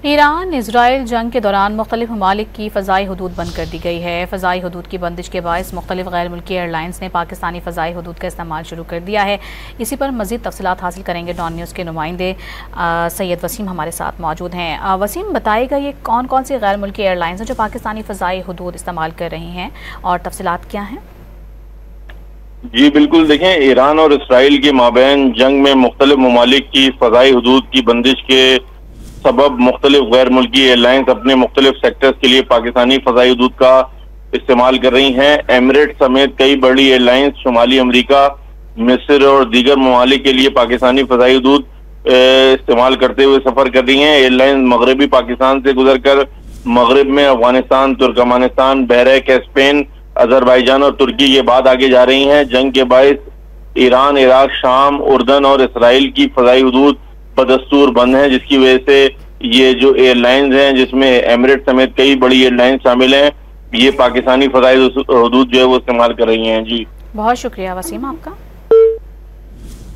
Iran Israel जंग के दौरान मुख्तलिफ ममालिक की फ़ज़ाई हदूद बंद कर दी गई है। फ़ज़ाई हदूद की बंदिश के बायस मुख्तलिफ गैर मुल्की एयरलाइंस ने पाकिस्तानी फ़ज़ाई हदूद का इस्तेमाल शुरू कर दिया है। इसी पर मज़ीद तफसीलात हासिल करेंगे। डॉन न्यूज़ के नुमाइंदे सैयद वसीम हमारे साथ मौजूद हैं। वसीम, बताएगा ये कौन कौन सी गैर मुल्की एयरलाइंस हैं जो पाकिस्तानी फ़ज़ाई हदूद इस्तेमाल कर रही हैं और तफसीलात क्या हैं? जी बिल्कुल, देखें, ईरान और इसराइल के माबैन जंग में मुख्तलिफ ममालिक की फ़ज़ाई हदूद की बंदिश के सबब मुख्तलिफ गैर मुल्की एयरलाइंस अपने मुख्तलिफ सेक्टर्स के लिए पाकिस्तानी फ़ज़ाई हदूद का इस्तेमाल कर रही हैं। एमिरेट समेत कई बड़ी एयरलाइंस शुमाली अमरीका, मिस्र और दीगर ममालिक के लिए पाकिस्तानी फ़ज़ाई हदूद इस्तेमाल करते हुए सफ़र कर रही हैं। एयरलाइंस मगरबी पाकिस्तान से गुजर कर मगरब में Afghanistan, Turkmenistan, Bahrain, Spain, Azerbaijan और तुर्की के बाद आगे जा रही हैं। जंग के बायस ईरान, इराक, शाम, उर्दन और इसराइल की फ़ज़ाई हदूद बदस्तूर बंद है, जिसकी वजह से ये जो एयरलाइंस हैं, जिसमें एमिरेट समेत कई बड़ी एयरलाइंस शामिल हैं, ये पाकिस्तानी फ़ज़ाई हदूद जो है वो इस्तेमाल कर रही हैं। जी, बहुत शुक्रिया वसीम आपका।